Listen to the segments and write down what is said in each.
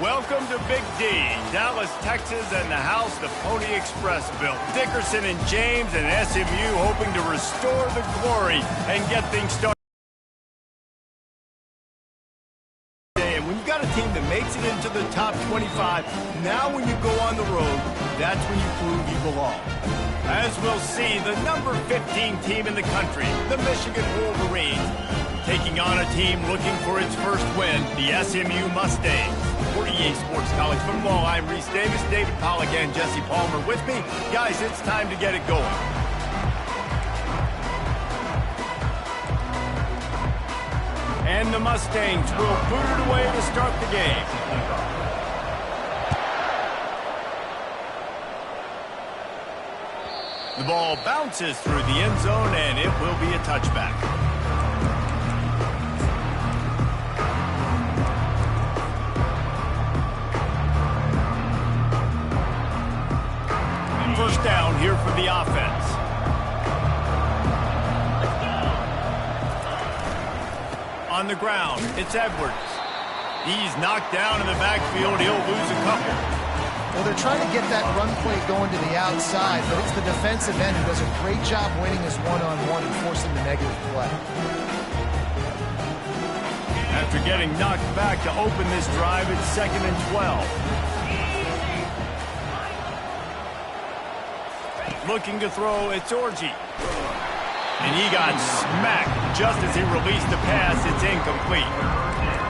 Welcome to Big D, Dallas, Texas, and the house the Pony Express built. Dickerson and James and SMU hoping to restore the glory and get things started. And when you've got a team that makes it into the top 25, now when you go on the road, that's when you prove you belong. As we'll see, the number 15 team in the country, the Michigan Wolverines, taking on a team looking for its first win, the SMU Mustangs. For EA Sports College Football, I'm Reese Davis, David Pollack, and Jesse Palmer with me. Guys, it's time to get it going. And the Mustangs will boot it away to start the game. The ball bounces through the end zone, and it will be a touchback. First down here for the offense. On the ground, it's Edwards. He's knocked down in the backfield. He'll lose a couple. Well, they're trying to get that run play going to the outside, but it's the defensive end who does a great job winning his one-on-one and forcing the negative play. After getting knocked back to open this drive, it's 2nd and 12. Looking to throw, it's Orji. And he got smacked just as he released the pass. It's incomplete.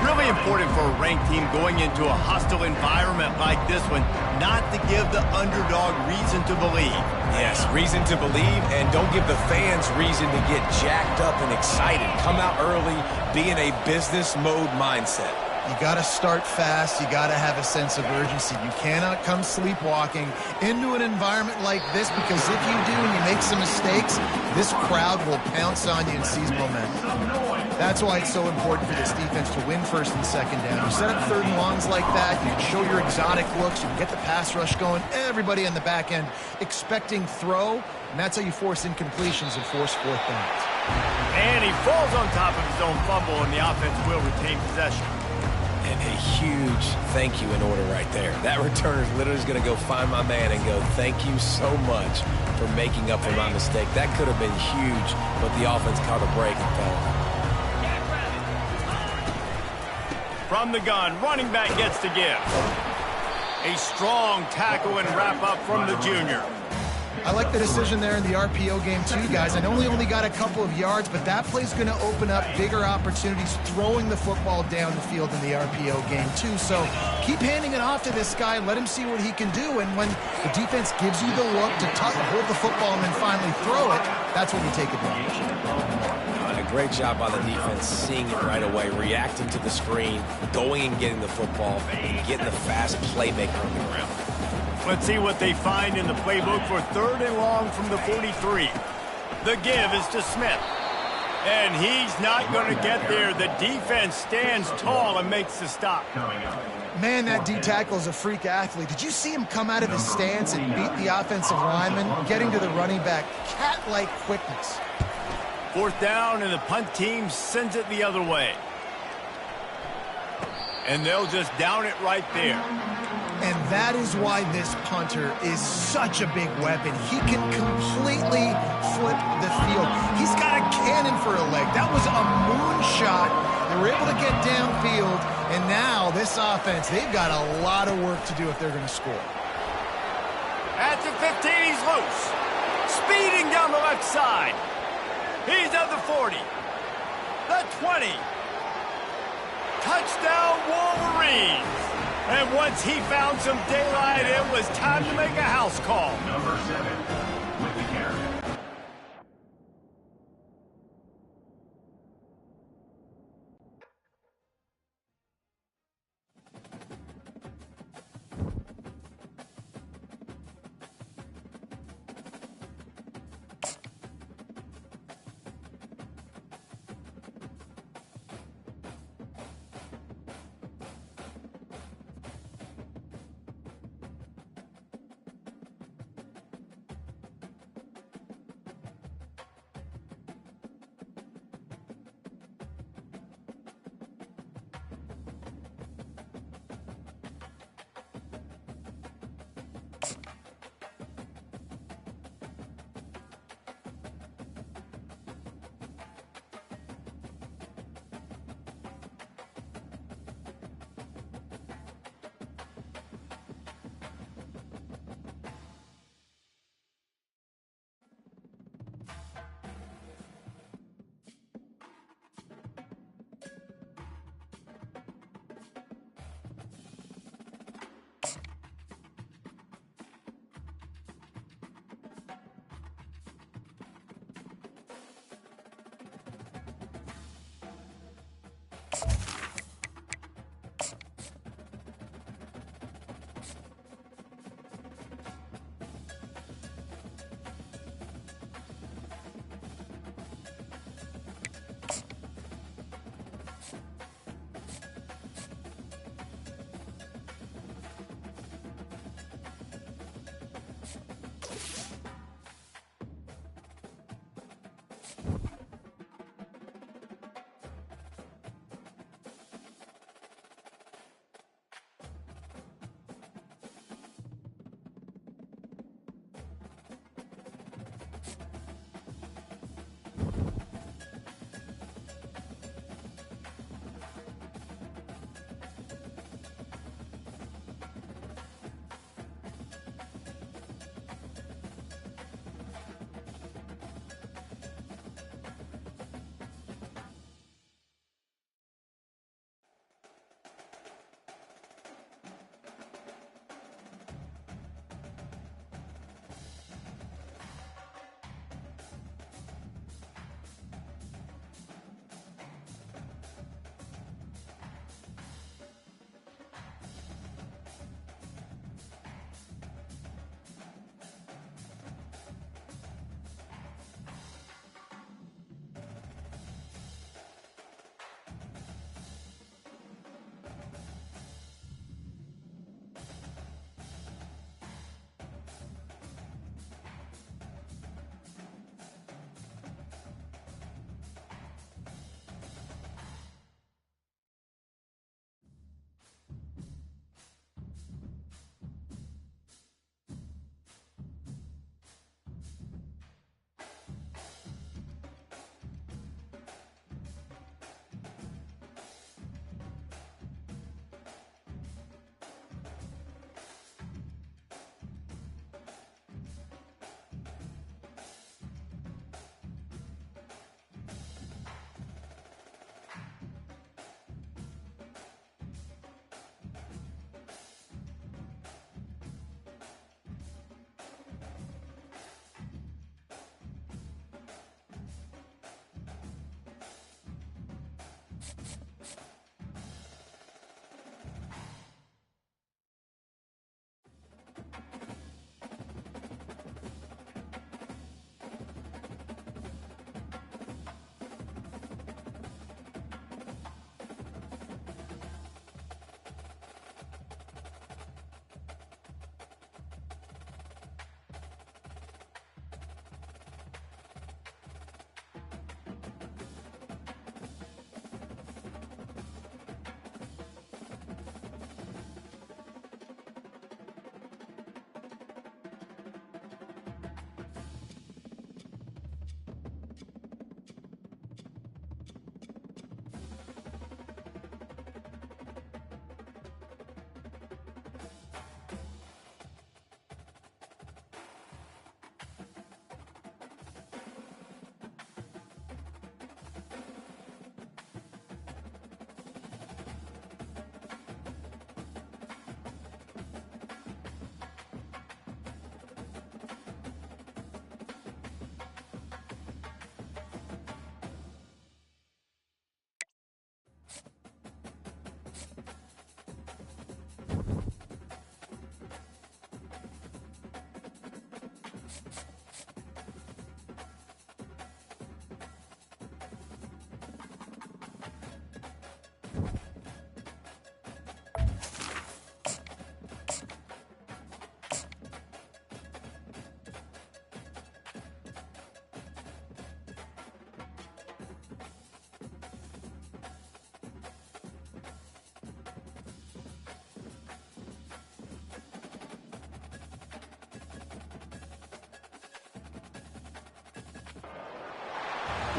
Really important for a ranked team going into a hostile environment like this one, not to give the underdog reason to believe. Yes, reason to believe, and don't give the fans reason to get jacked up and excited. Come out early, be in a business mode mindset. You got to start fast. You got to have a sense of urgency. You cannot come sleepwalking into an environment like this, because if you do and you make some mistakes, this crowd will pounce on you and seize momentum. That's why it's so important for this defense to win 1st and 2nd down. You set up 3rd and longs like that, you can show your exotic looks, you can get the pass rush going, everybody on the back end expecting throw, and that's how you force incompletions and force 4th downs. And he falls on top of his own fumble, and the offense will retain possession. And a huge thank you in order right there. That returner is literally going to go find my man and go, thank you so much for making up for my mistake. That could have been huge, but the offense caught a break and fell. From the gun, running back gets to give. A strong tackle and wrap up from the junior. I like the decision there in the RPO game too, guys. I know he only got a couple of yards, but that play's going to open up bigger opportunities throwing the football down the field in the RPO game too. So keep handing it off to this guy, let him see what he can do, and when the defense gives you the look to hold the football and then finally throw it, that's when you take advantage. A great job by the defense, seeing it right away, reacting to the screen, going and getting the football, and getting the fast playmaker on the ground. Let's see what they find in the playbook for 3rd and long from the 43. The give is to Smith. And he's not going to get there. The defense stands tall and makes the stop. Man, that D-tackle is a freak athlete. Did you see him come out of his stance and beat the offensive lineman, getting to the running back? Cat-like quickness. 4th down, and the punt team sends it the other way. And they'll just down it right there. And that is why this punter is such a big weapon. He can completely flip the field. He's got a cannon for a leg. That was a moonshot. They were able to get downfield, and now this offense, they've got a lot of work to do if they're going to score. At the 15, he's loose. Speeding down the left side. He's at the 40. The 20. Touchdown, Wolverines. And once he found some daylight, it was time to make a house call. Number 7 with the carry.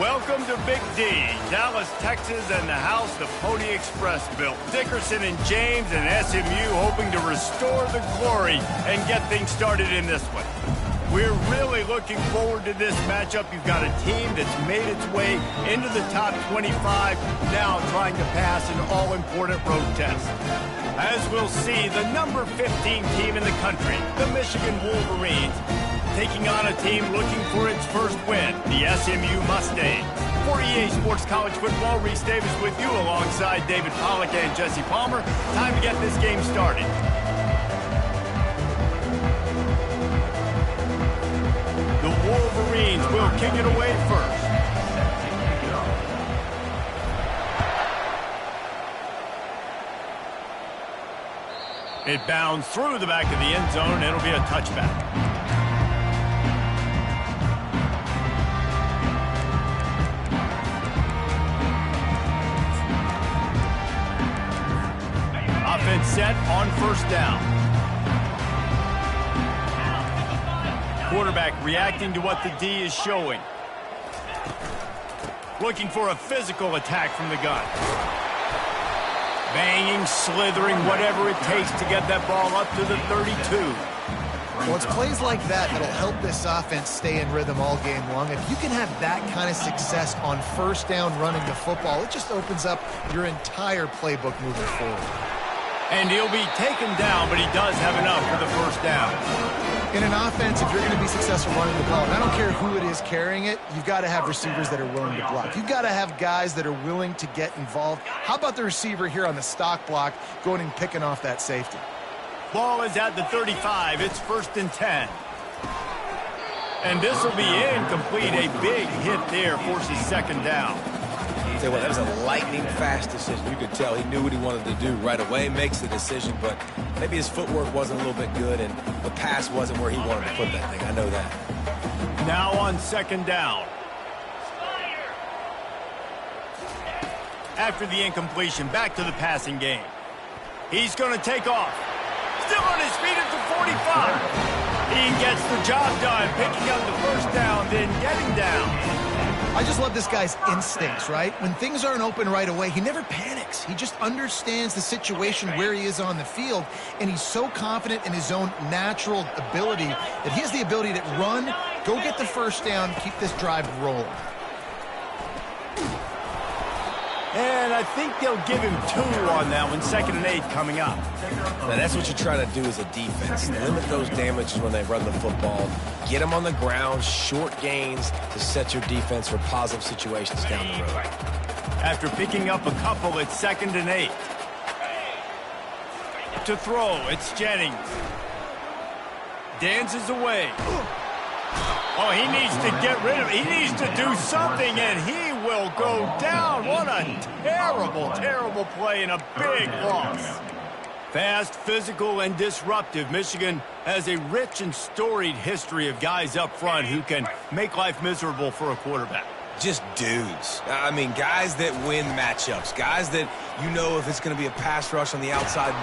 Welcome to Big D, Dallas, Texas, and the house the Pony Express built. Dickerson and James and SMU hoping to restore the glory and get things started in this one. We're really looking forward to this matchup. You've got a team that's made its way into the top 25, now trying to pass an all-important road test. As we'll see, the number 15 team in the country, the Michigan Wolverines, taking on a team looking for its first win, the SMU Mustangs. For EA Sports College Football, Reese Davis with you alongside David Pollack and Jesse Palmer. Time to get this game started. The Wolverines will kick it away first. It bounds through the back of the end zone. It'll be a touchback. Offense set on first down. Quarterback reacting to what the D is showing. Looking for a physical attack from the gun. Banging, slithering, whatever it takes to get that ball up to the 32. Well, it's plays like that that'll help this offense stay in rhythm all game long. If you can have that kind of success on first down running the football, it just opens up your entire playbook moving forward. And he'll be taken down, but he does have enough for the first down. In an offense, if you're going to be successful running the ball, and I don't care who it is carrying it, you've got to have receivers that are willing to block. You've got to have guys that are willing to get involved. How about the receiver here on the stock block going and picking off that safety? Ball is at the 35. It's 1st and 10. And this will be incomplete. A big hit there forces second down. Tell you what, that was a lightning-fast decision. You could tell he knew what he wanted to do right away, makes the decision, but maybe his footwork wasn't a little bit good, and the pass wasn't where he wanted to put that thing. I know that. Now on second down. After the incompletion, back to the passing game. He's going to take off. Still on his feet at the 45. He gets the job done, picking up the first down, then getting down. I just love this guy's instincts, right? When things aren't open right away, he never panics. He just understands the situation where he is on the field, and he's so confident in his own natural ability that he has the ability to run, go get the first down, keep this drive rolling. And I think they'll give him 2 on that one, 2nd and 8 coming up. Now, that's what you're trying to do as a defense. Limit those damages when they run the football. Get them on the ground, short gains to set your defense for positive situations down the road. After picking up a couple, it's 2nd and 8. To throw, it's Jennings. Dances away. Oh, he needs to get rid of it. He needs to do something, and he will go down. What a terrible, terrible play and a big loss. Fast, physical, and disruptive. Michigan has a rich and storied history of guys up front who can make life miserable for a quarterback. Just dudes. I mean, guys that win matchups. Guys that you know if it's going to be a pass rush on the outside.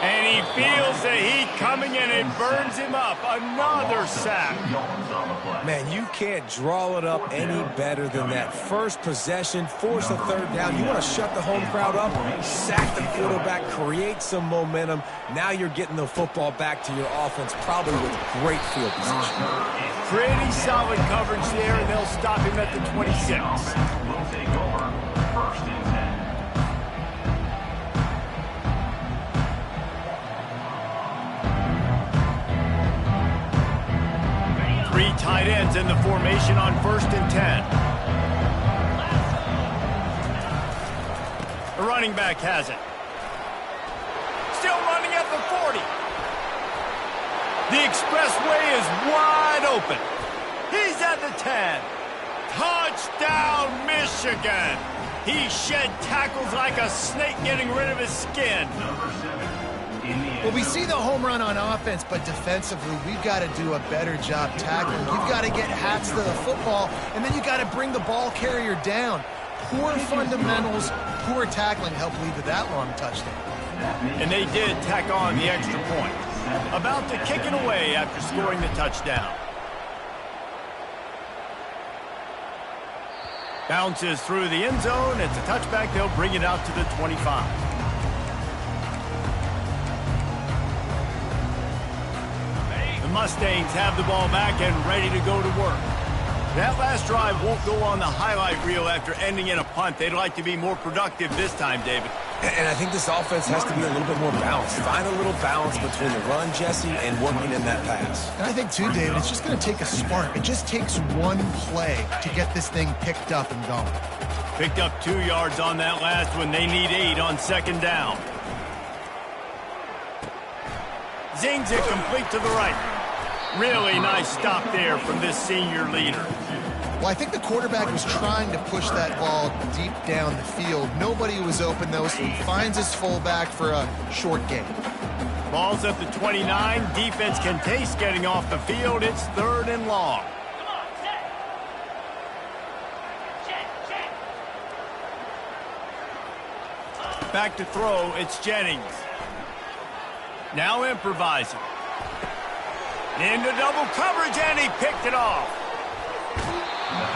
And he feels the heat coming in and burns him up. Another sack. Man, you can't draw it up any better than that. First possession, force a third down. You want to shut the home crowd up, sack the quarterback, create some momentum. Now you're getting the football back to your offense, probably with great field position. Pretty solid coverage there, and they'll stop him at the 26. Will take over 1st and 10. 3 tight ends in the formation on 1st and 10. The running back has it. Still running at the 40. The expressway is wide open. He's at the 10. Touchdown, Michigan. He shed tackles like a snake getting rid of his skin. Well, we see the home run on offense, but defensively, we've got to do a better job tackling. You've got to get hats to the football, and then you've got to bring the ball carrier down. Poor fundamentals, poor tackling helped lead to that long touchdown. And they did tack on the extra point. About to kick it away after scoring the touchdown. Bounces through the end zone. It's a touchback. They'll bring it out to the 25. The Mustangs have the ball back and ready to go to work. That last drive won't go on the highlight reel after ending in a punt. They'd like to be more productive this time, David. And I think this offense has to be a little bit more balanced. Find a little balance between the run, Jesse, and working in that pass. And I think, too, David, it's just going to take a spark. It just takes one play to get this thing picked up and going. Picked up 2 yards on that last one. They need 8 on second down. Zings it complete to the right. Really nice stop there from this senior leader. Well, I think the quarterback was trying to push that ball deep down the field. Nobody was open, though, so he finds his fullback for a short gain. Ball's at the 29. Defense can taste getting off the field. It's 3rd and long. Back to throw. It's Jennings. Now improvising. Into double coverage, and he picked it off.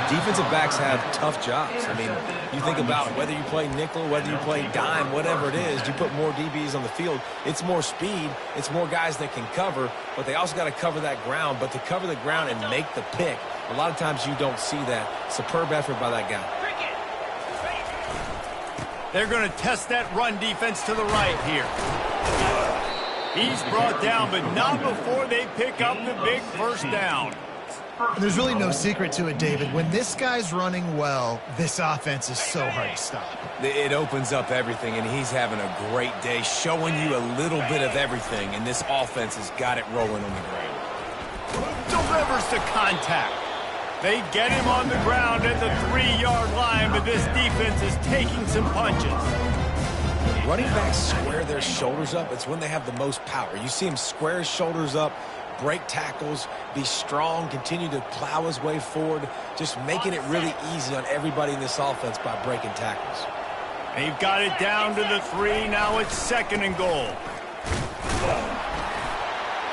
Defensive backs have tough jobs. I mean, you think about whether you play nickel, whether you play dime, whatever it is, you put more DBs on the field. It's more speed. It's more guys that can cover, but they also got to cover that ground. But to cover the ground and make the pick, a lot of times you don't see that. Superb effort by that guy. They're going to test that run defense to the right here. He's brought down, but not before they pick up the big first down. There's really no secret to it, David. When this guy's running well, this offense is so hard to stop. It opens up everything, and he's having a great day, showing you a little bit of everything, and this offense has got it rolling on the ground. Delivers the contact. They get him on the ground at the 3-yard line, but this defense is taking some punches. Running backs square their shoulders up. It's when they have the most power. You see him square his shoulders up, break tackles, be strong, continue to plow his way forward, just making it really easy on everybody in this offense by breaking tackles. They've got it down to the 3. Now it's 2nd and goal.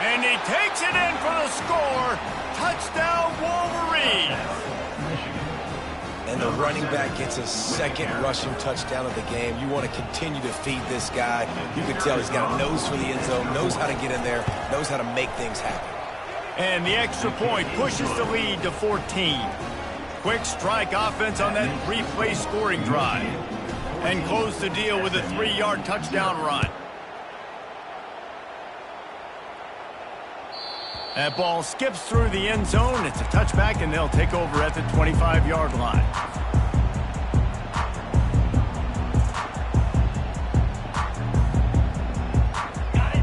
And he takes it in for the score. Touchdown, Wolverines. And the running back gets his 2nd rushing touchdown of the game. You want to continue to feed this guy. You can tell he's got a nose for the end zone, knows how to get in there, knows how to make things happen. And the extra point pushes the lead to 14. Quick strike offense on that 3-play scoring drive. And close the deal with a 3-yard touchdown run. That ball skips through the end zone. It's a touchback, and they'll take over at the 25-yard line.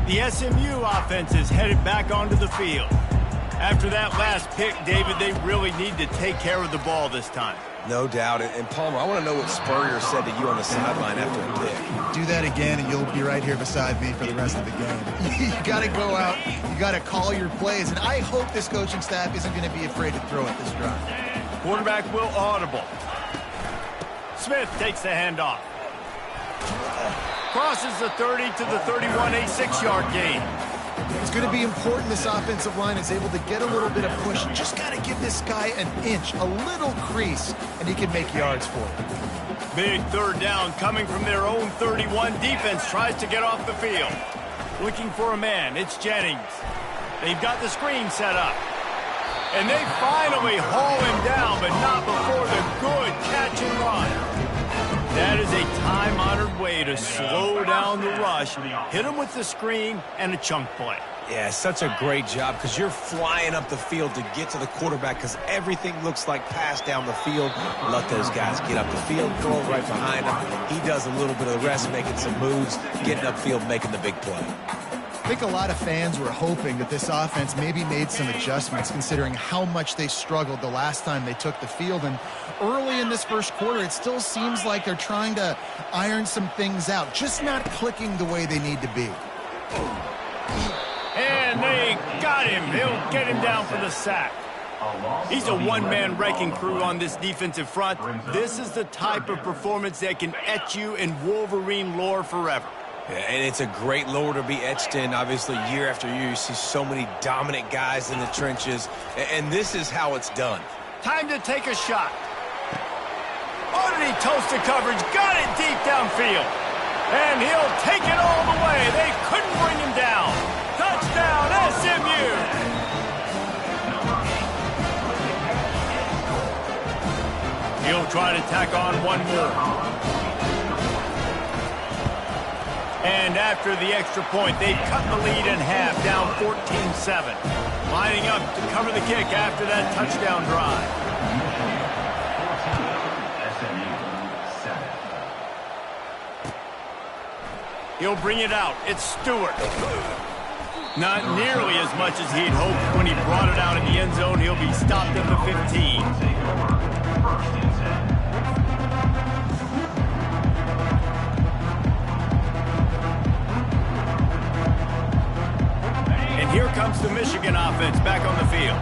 The SMU offense is headed back onto the field. After that last pick, David, they really need to take care of the ball this time. No doubt. And Palmer, I want to know what Spurrier said to you on the sideline after the pick. Do that again, and you'll be right here beside me for the rest of the game. You got to go out. You got to call your plays, and I hope this coaching staff isn't going to be afraid to throw it this drive. Quarterback will audible. Smith takes the handoff. Crosses the 30 to the 31, a 6-yard gain. It's going to be important this offensive line is able to get a little bit of push. You just got to give this guy an inch, a little crease, and he can make yards for it. Big 3rd down coming from their own 31. Defense tries to get off the field. Looking for a man. It's Jennings. They've got the screen set up. And they finally haul him down, but not before the good catch and run. That is a time-honored way to slow down the rush, hit him with the screen, and a chunk play. Yeah, such a great job because you're flying up the field to get to the quarterback because everything looks like pass down the field. Let those guys get up the field, throw it right behind him. He does a little bit of the rest, making some moves, getting upfield, making the big play. I think a lot of fans were hoping that this offense maybe made some adjustments considering how much they struggled the last time they took the field. And early in this first quarter, it still seems like they're trying to iron some things out, just not clicking the way they need to be. And they got him. They'll get him down for the sack. He's a one-man wrecking crew on this defensive front. This is the type of performance that can etch you in Wolverine lore forever. Yeah, and it's a great lore to be etched in. Obviously, year after year, you see so many dominant guys in the trenches, and this is how it's done. Time to take a shot. Pretty toasted coverage. Got it deep downfield. And he'll take it all the way. They couldn't bring him down. Touchdown, SMU. He'll try to tack on one more. And after the extra point, they cut the lead in half, down 14-7. Lining up to cover the kick after that touchdown drive. He'll bring it out. It's Stewart. Not nearly as much as he'd hoped when he brought it out in the end zone. He'll be stopped at the 15. And here comes the Michigan offense back on the field.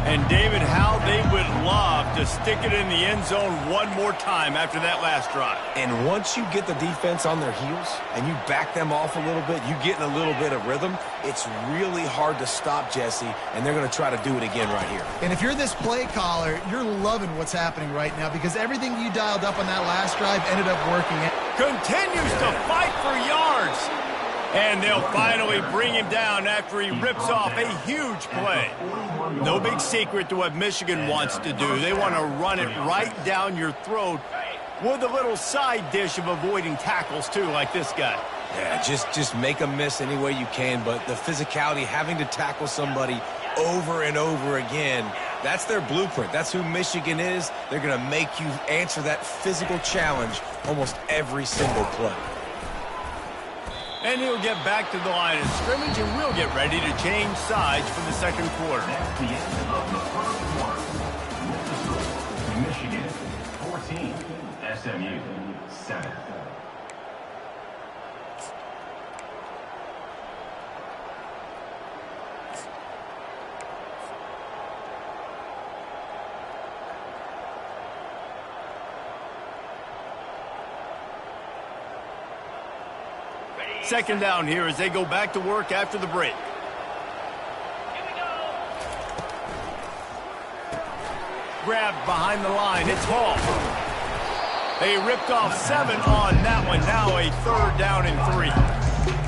And, David, how they would love to stick it in the end zone one more time after that last drive. And once you get the defense on their heels and you back them off a little bit, you get in a little bit of rhythm, it's really hard to stop, Jesse, and they're going to try to do it again right here. And if you're this play caller, you're loving what's happening right now because everything you dialed up on that last drive ended up working. Continues to fight for yards. And they'll finally bring him down after he rips off a huge play. No big secret to what Michigan wants to do. They want to run it right down your throat with a little side dish of avoiding tackles, too, like this guy. Yeah, just make them miss any way you can, but the physicality, having to tackle somebody over and over again, that's their blueprint. That's who Michigan is. They're going to make you answer that physical challenge almost every single play. And he'll get back to the line of scrimmage, and we'll get ready to change sides for the second quarter. That's the end of the first quarter. Michigan 14, SMU 7. Second down here as they go back to work after the break. Grabbed behind the line. It's Hall. They ripped off 7 on that one. Now a third down and 3.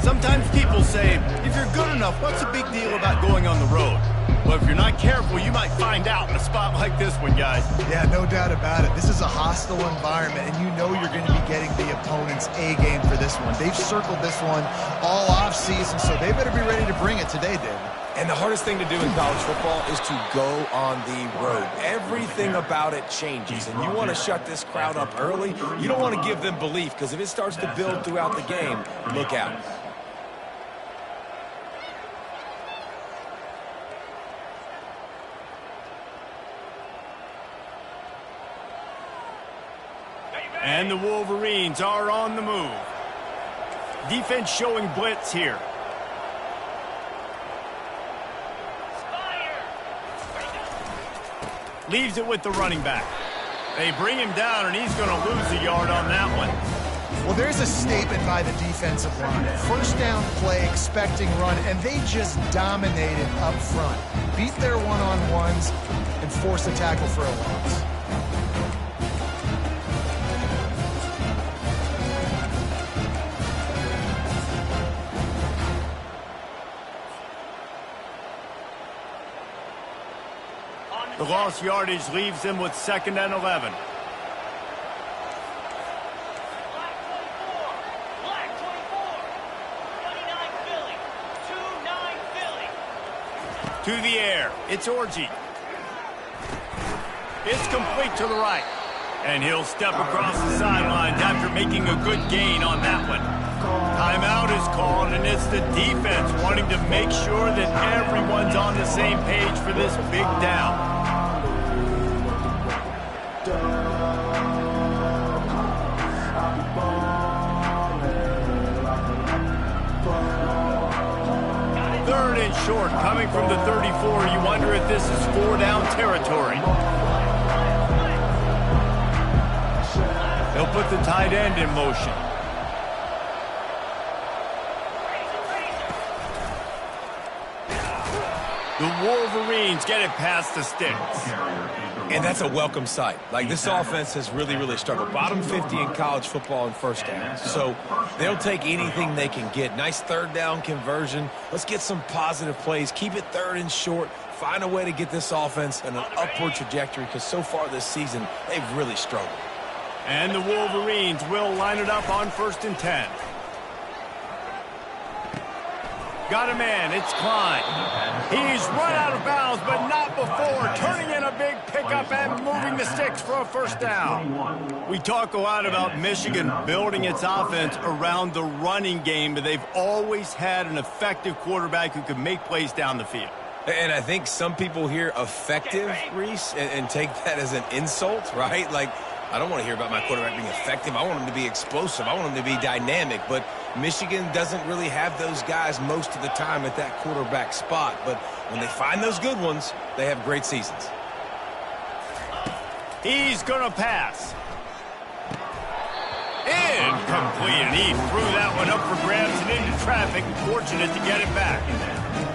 Sometimes people say, if you're good enough, what's the big deal about going on the road? Well, if you're not careful, you might find out in a spot like this one, guys. Yeah, no doubt about it. This is a hostile environment, and you know you're going to be getting the opponent's A-game for this one. They've circled this one all offseason, so they better be ready to bring it today, David. And the hardest thing to do in college football is to go on the road. Everything about it changes, and you want to shut this crowd up early. You don't want to give them belief, because if it starts to build throughout the game, look out. And the Wolverines are on the move. Defense showing blitz here. Leaves it with the running back. They bring him down, and he's going to lose a yard on that one. Well, there's a statement by the defensive line. First down play, expecting run, and they just dominated up front. Beat their one-on-ones and forced a tackle for a loss. The lost yardage leaves them with 2nd and 11. To the air. It's Orji. It's complete to the right. And he'll step across the sidelines after making a good gain on that one. Timeout is called, and it's the defense wanting to make sure that everyone's on the same page for this big down. Third and short, coming from the 34. You wonder if this is 4-down territory. They'll put the tight end in motion. The Wolverines get it past the sticks. And that's a welcome sight. Like, this offense has really, really struggled. Bottom 50 in college football in first downs. So they'll take anything they can get. Nice third down conversion. Let's get some positive plays. Keep it third and short. Find a way to get this offense in an upward trajectory, because so far this season, they've really struggled. And the Wolverines will line it up on 1st and 10. Got a man, it's Klein. He's run out of bounds, but not before turning in a big pickup and moving the sticks for a first down. We talk a lot about Michigan building its offense around the running game, but they've always had an effective quarterback who can make plays down the field. And I think some people hear effective, Reese, and take that as an insult, right? Like, I don't want to hear about my quarterback being effective. I want him to be explosive. I want him to be dynamic. But Michigan doesn't really have those guys most of the time at that quarterback spot. But when they find those good ones, they have great seasons. He's going to pass. Incomplete, and he threw that one up for grabs and into traffic. Fortunate to get it back.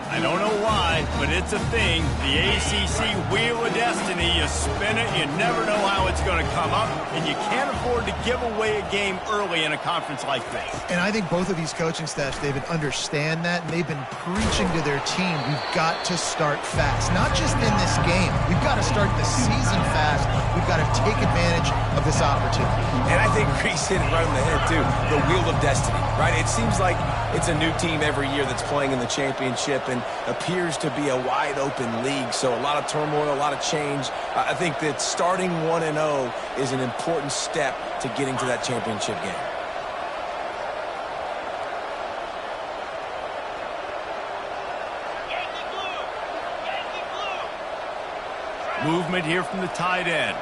I don't know why, but it's a thing. The ACC Wheel of Destiny, you spin it, you never know how it's going to come up, and you can't afford to give away a game early in a conference like this. And I think both of these coaching staffs, David, understand that, and they've been preaching to their team, we've got to start fast. Not just in this game. We've got to start the season fast. We've got to take advantage of this opportunity. And I think Reese hit it right on the head, too. The Wheel of Destiny, right? It seems like it's a new team every year that's playing in the championship and appears to be a wide-open league. So a lot of turmoil, a lot of change. I think that starting 1-0 is an important step to getting to that championship game. Movement here from the tight end.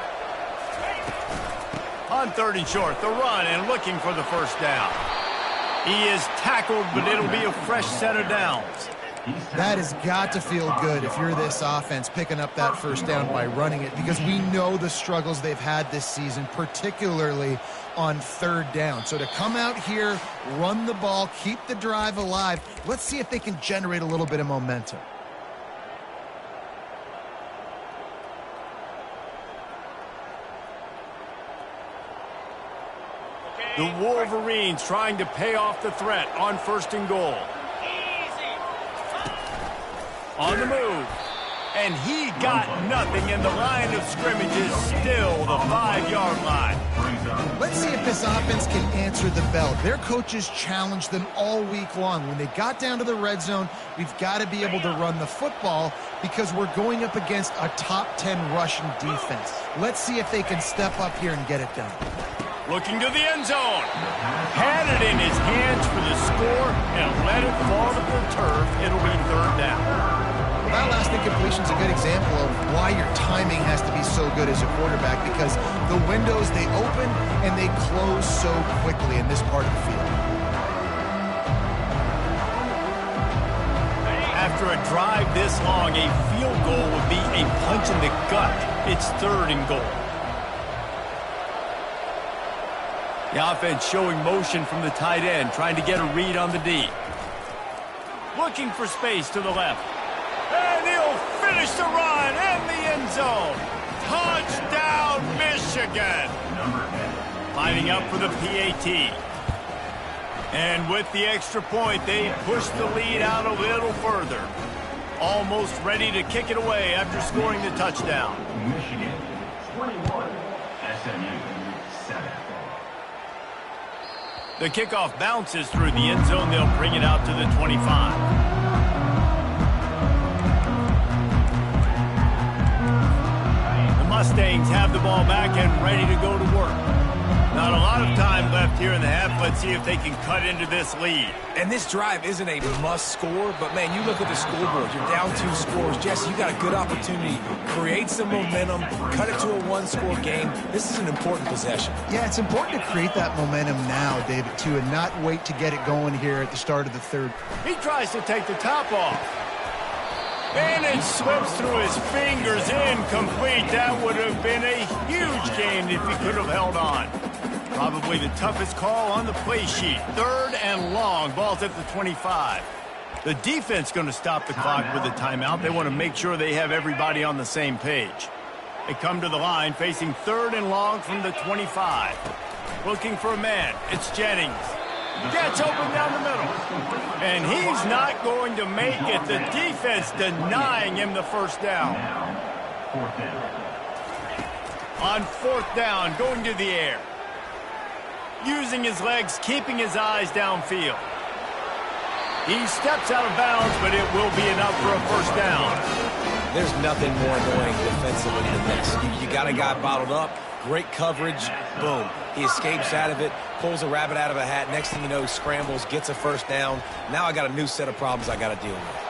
On 3rd and short, the run and looking for the first down. He is tackled, but it'll be a fresh set of downs. That has got to feel good if you're this offense picking up that first down by running it, because we know the struggles they've had this season, particularly on 3rd down. So to come out here, run the ball, keep the drive alive, let's see if they can generate a little bit of momentum. The Wolverines trying to pay off the threat on 1st and goal. On the move. And he got nothing, and the line of scrimmage is still the 5-yard line. Let's see if this offense can answer the bell. Their coaches challenged them all week long. When they got down to the red zone, we've got to be able to run the football because we're going up against a top 10 Russian defense. Let's see if they can step up here and get it done. Looking to the end zone. Had it in his hands for the score and let it fall to the turf. It'll be 3rd down. Well, that last incompletion is a good example of why your timing has to be so good as a quarterback, because the windows, they open and they close so quickly in this part of the field. After a drive this long, a field goal would be a punch in the gut. It's 3rd and goal. The offense showing motion from the tight end, trying to get a read on the D. Looking for space to the left. And he'll finish the run in the end zone. Touchdown, Michigan. Lining up for the PAT. And with the extra point, they push the lead out a little further. Almost ready to kick it away after scoring the touchdown. Michigan 21, SMU 7. The kickoff bounces through the end zone. They'll bring it out to the 25. The Mustangs have the ball back and ready to go to work. Not a lot of time left here in the half. Let's see if they can cut into this lead. And this drive isn't a must score, but, man, you look at the scoreboard. You're down 2 scores. Jesse, you got a good opportunity. Create some momentum. Cut it to a 1-score game. This is an important possession. Yeah, it's important to create that momentum now, David, too, and not wait to get it going here at the start of the 3rd. He tries to take the top off. And it slips through his fingers. Incomplete. That would have been a huge gain if he could have held on. Probably the toughest call on the play sheet. 3rd and long. Ball's at the 25. The defense going to stop the clock with a timeout. They want to make sure they have everybody on the same page. They come to the line facing 3rd and long from the 25. Looking for a man. It's Jennings. Gets open down the middle. And he's not going to make it. The defense denying him the first down. On 4th down, going to the air. Using his legs, keeping his eyes downfield. He steps out of bounds, but it will be enough for a first down. There's nothing more annoying defensively than this. You got a guy bottled up, great coverage, boom. He escapes out of it, pulls a rabbit out of a hat. Next thing you know, scrambles, gets a first down. Now I got a new set of problems I got to deal with.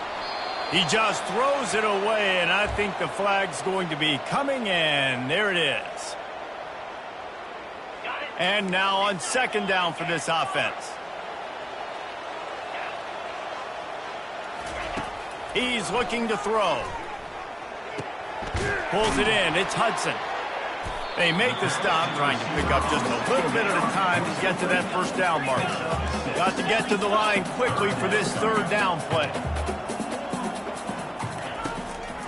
He just throws it away, and I think the flag's going to be coming in. There it is. And now on 2nd down for this offense. He's looking to throw. Pulls it in. It's Hudson. They make the stop, trying to pick up just a little bit at a time to get to that first down mark. Got to get to the line quickly for this 3rd down play.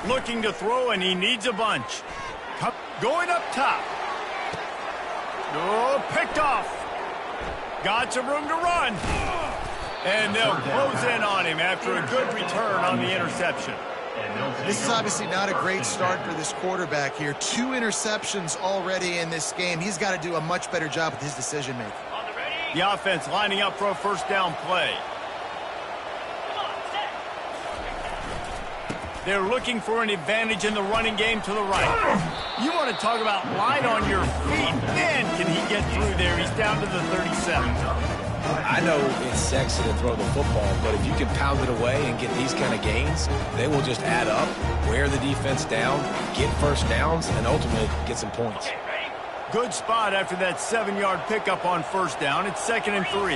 Looking to throw, and he needs a bunch. Going up top. Oh, picked off. Got some room to run. And they'll close in on him after a good return on the interception. This is obviously not a great start for this quarterback here. 2 interceptions already in this game. He's got to do a much better job with his decision-making. The offense lining up for a first down play. They're looking for an advantage in the running game to the right. You want to talk about light on your feet. Man, can he get through there. He's down to the 37. I know it's sexy to throw the football, but if you can pound it away and get these kind of gains, they will just add up, wear the defense down, get first downs, and ultimately get some points. Good spot after that 7-yard pickup on first down. It's 2nd and 3.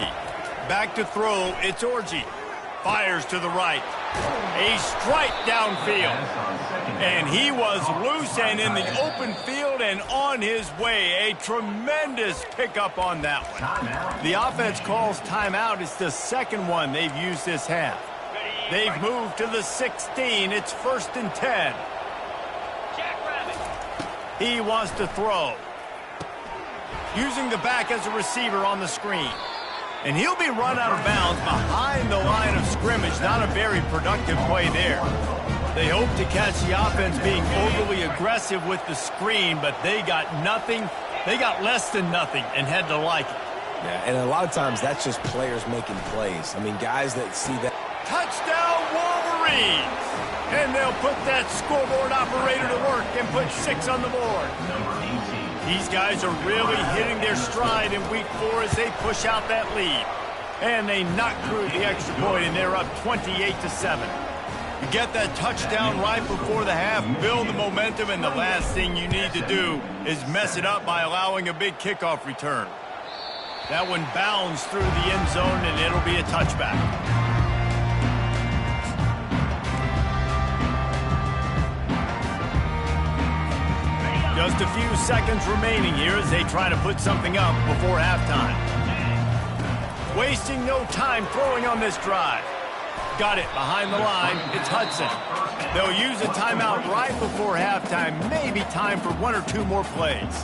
Back to throw. It's Orji. Fires to the right. A strike downfield. And he was loose and in the open field and on his way. A tremendous pickup on that one. The offense calls timeout. It's the 2nd one they've used this half. They've moved to the 16. It's 1st and 10. He wants to throw. Using the back as a receiver on the screen. And he'll be run out of bounds behind the line of scrimmage. Not a very productive play there. They hope to catch the offense being overly aggressive with the screen, but they got nothing. They got less than nothing and had to like it. Yeah, and a lot of times that's just players making plays. I mean, guys that see that. Touchdown, Wolverines! And they'll put that scoreboard operator to work and put 6 on the board. These guys are really hitting their stride in week 4 as they push out that lead. And they knock through the extra point, and they're up 28-7. You get that touchdown right before the half, build the momentum, and the last thing you need to do is mess it up by allowing a big kickoff return. That one bounds through the end zone, and it'll be a touchback. Just a few seconds remaining here as they try to put something up before halftime. Wasting no time throwing on this drive. Got it behind the line. It's Hudson. They'll use a timeout right before halftime. Maybe time for 1 or 2 more plays.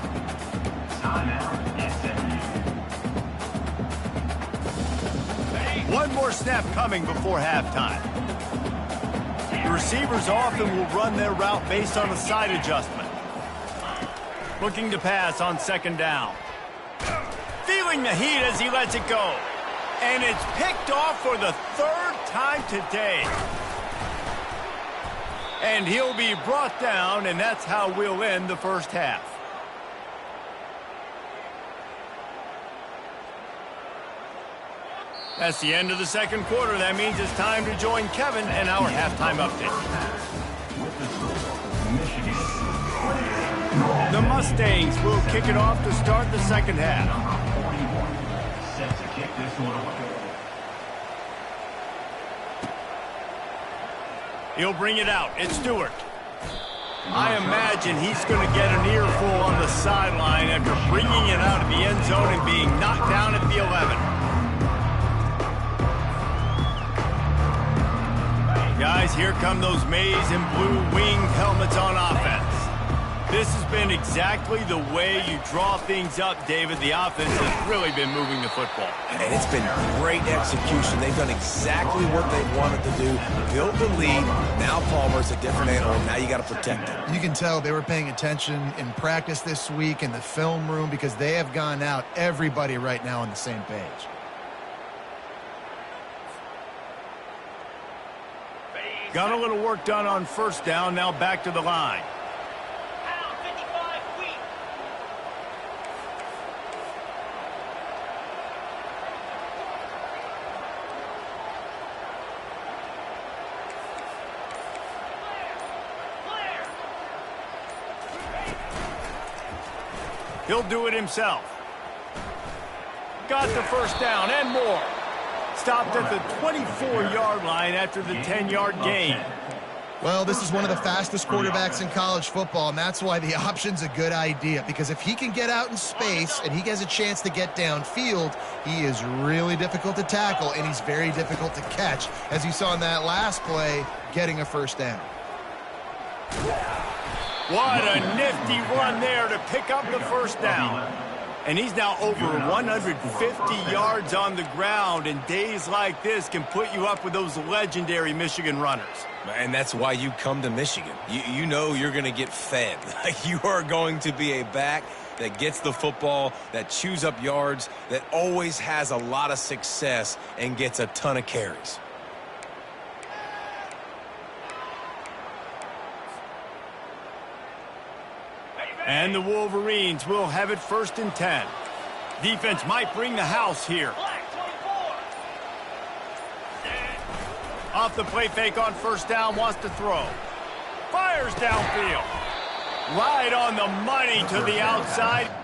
One more snap coming before halftime. The receivers often will run their route based on a side adjustment. Looking to pass on 2nd down. Feeling the heat as he lets it go. And it's picked off for the 3rd time today. And he'll be brought down, and that's how we'll end the first half. That's the end of the 2nd quarter. That means it's time to join Kevin and our halftime update. The Mustangs will kick it off to start the 2nd half. Set to kick this one away. He'll bring it out. It's Stewart. I imagine he's going to get an earful on the sideline after bringing it out of the end zone and being knocked down at the 11. Guys, here come those maize and blue winged helmets on offense. This has been exactly the way you draw things up, David. The offense has really been moving the football. And it's been great execution. They've done exactly what they wanted to do. Built the lead. Now Palmer's a different animal. Now you got to protect him. You can tell they were paying attention in practice this week in the film room because they have gone out, everybody right now on the same page. Got a little work done on first down. Now back to the line. He'll do it himself. Got the first down and more. Stopped at the 24-yard line after the 10-yard gain. Well, this is one of the fastest quarterbacks in college football, and that's why the option's a good idea. Because if he can get out in space and he has a chance to get downfield, he is really difficult to tackle, and he's very difficult to catch, as you saw in that last play, getting a first down. What a nifty run there to pick up the first down. And he's now over 150 yards on the ground, and days like this can put you up with those legendary Michigan runners. And that's why you come to Michigan. You know you're going to get fed. You are going to be a back that gets the football, that chews up yards, that always has a lot of success and gets a ton of carries. And the Wolverines will have it 1st and 10. Defense might bring the house here. Off the play fake on first down, wants to throw. Fires downfield. Right on the money to the outside.